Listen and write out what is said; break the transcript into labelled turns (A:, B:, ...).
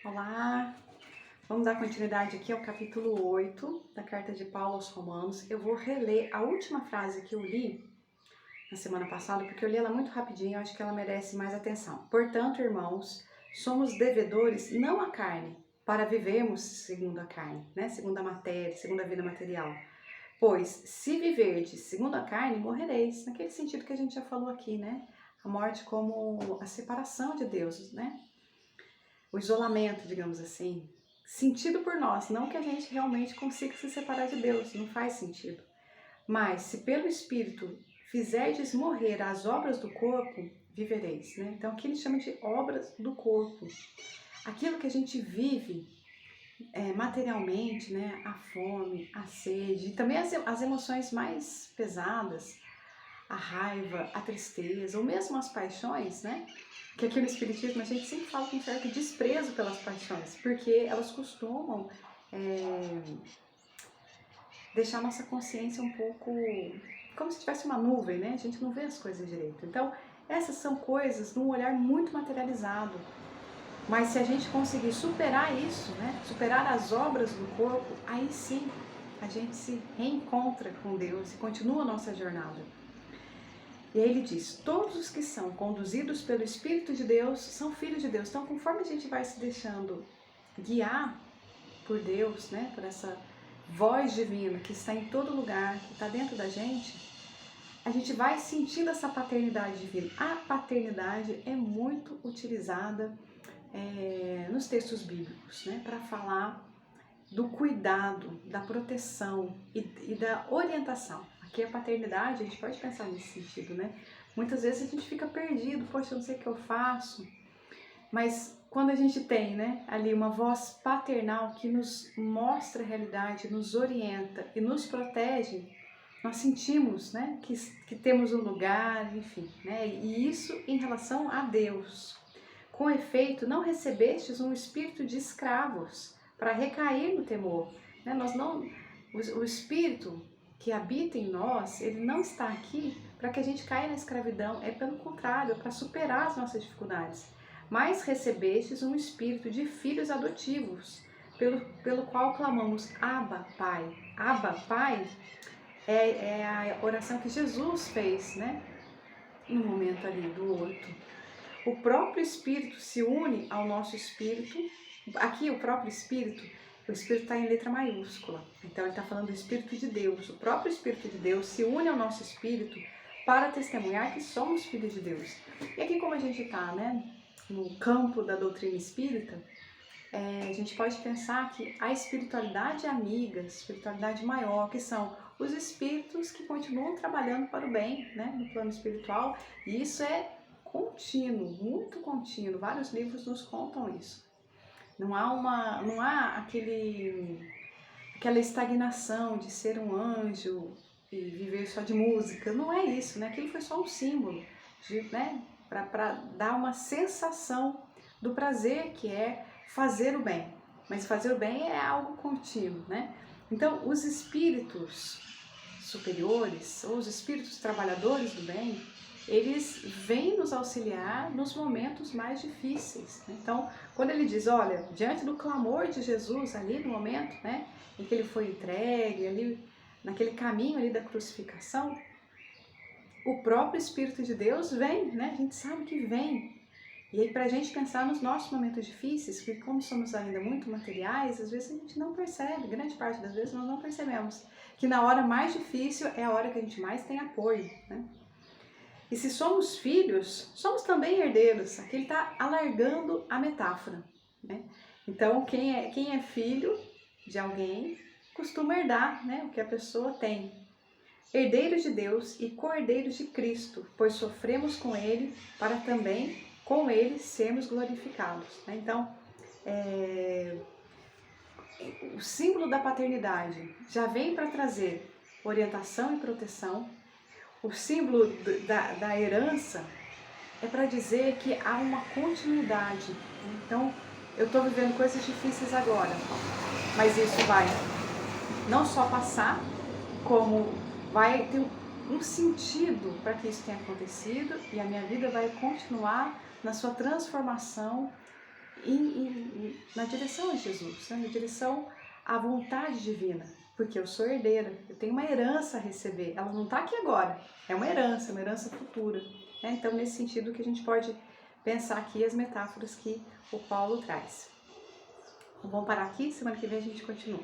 A: Olá, vamos dar continuidade aqui ao capítulo 8 da carta de Paulo aos Romanos. Eu vou reler a última frase que eu li na semana passada, porque eu li ela muito rapidinho, eu acho que ela merece mais atenção. Portanto, irmãos, somos devedores não à carne, para vivermos segundo a carne, segundo a matéria, segundo a vida material. Pois, se viverdes segundo a carne, morrereis. Naquele sentido que a gente já falou aqui, A morte como a separação de Deus, O isolamento, digamos assim, sentido por nós, não que a gente realmente consiga se separar de Deus, não faz sentido. Mas se pelo Espírito fizerdes morrer as obras do corpo, vivereis, Então aqui ele chama de obras do corpo. Aquilo que a gente vive materialmente, A fome, a sede, e também as emoções mais pesadas, a raiva, a tristeza, ou mesmo as paixões, Que aqui no Espiritismo a gente sempre fala com um certo desprezo pelas paixões, porque elas costumam deixar nossa consciência um pouco como se tivesse uma nuvem, A gente não vê as coisas direito. Então, essas são coisas num olhar muito materializado. Mas se a gente conseguir superar isso, Superar as obras do corpo, aí sim a gente se reencontra com Deus e continua a nossa jornada. E aí ele diz, todos os que são conduzidos pelo Espírito de Deus são filhos de Deus. Então, conforme a gente vai se deixando guiar por Deus, Por essa voz divina que está em todo lugar, que está dentro da gente, a gente vai sentindo essa paternidade divina. A paternidade é muito utilizada nos textos bíblicos, Para falar do cuidado, da proteção e da orientação. Aqui a paternidade, a gente pode pensar nesse sentido, Muitas vezes a gente fica perdido, poxa, eu não sei o que eu faço. Mas quando a gente tem, ali uma voz paternal que nos mostra a realidade, nos orienta e nos protege, nós sentimos, que temos um lugar, enfim, E isso em relação a Deus. Com efeito, não recebestes um espírito de escravos para recair no temor. Nós não, o espírito que habita em nós, ele não está aqui para que a gente caia na escravidão, é pelo contrário, é para superar as nossas dificuldades. Mas recebestes um espírito de filhos adotivos, pelo qual clamamos, Abba, Pai. Abba, Pai, é a oração que Jesus fez, no momento ali do horto. O próprio Espírito se une ao nosso Espírito. Aqui o próprio Espírito, o Espírito está em letra maiúscula. Então ele está falando do Espírito de Deus. O próprio Espírito de Deus se une ao nosso Espírito para testemunhar que somos filhos de Deus. E aqui como a gente está, no campo da doutrina espírita, a gente pode pensar que a espiritualidade amiga, a espiritualidade maior, que são os espíritos que continuam trabalhando para o bem, no plano espiritual, e isso é contínuo, muito contínuo. Vários livros nos contam isso. Não há aquela estagnação de ser um anjo e viver só de música. Não é isso, Aquilo foi só um símbolo, para dar uma sensação do prazer que é fazer o bem. Mas fazer o bem é algo contínuo, Então, os espíritos superiores, ou os espíritos trabalhadores do bem, eles vêm nos auxiliar nos momentos mais difíceis. Então, quando ele diz, olha, diante do clamor de Jesus, ali no momento, em que ele foi entregue, ali naquele caminho ali da crucificação, o próprio Espírito de Deus vem, A gente sabe que vem. E aí, para a gente pensar nos nossos momentos difíceis, que como somos ainda muito materiais, às vezes a gente não percebe, grande parte das vezes nós não percebemos, que na hora mais difícil é a hora que a gente mais tem apoio, E se somos filhos, somos também herdeiros. Aqui ele está alargando a metáfora, Então, quem é filho de alguém costuma herdar, o que a pessoa tem. Herdeiros de Deus e co-herdeiros de Cristo, pois sofremos com Ele para também com Ele sermos glorificados. Então, o símbolo da paternidade já vem para trazer orientação e proteção. O símbolo da herança é para dizer que há uma continuidade. Então, eu estou vivendo coisas difíceis agora, mas isso vai não só passar, como vai ter um sentido para que isso tenha acontecido, e a minha vida vai continuar na sua transformação na direção de Jesus, né? Na direção à vontade divina, porque eu sou herdeira, eu tenho uma herança a receber, ela não está aqui agora, é uma herança futura. Né? Então, nesse sentido que a gente pode pensar aqui as metáforas que o Paulo traz. Então, vamos parar aqui, semana que vem a gente continua.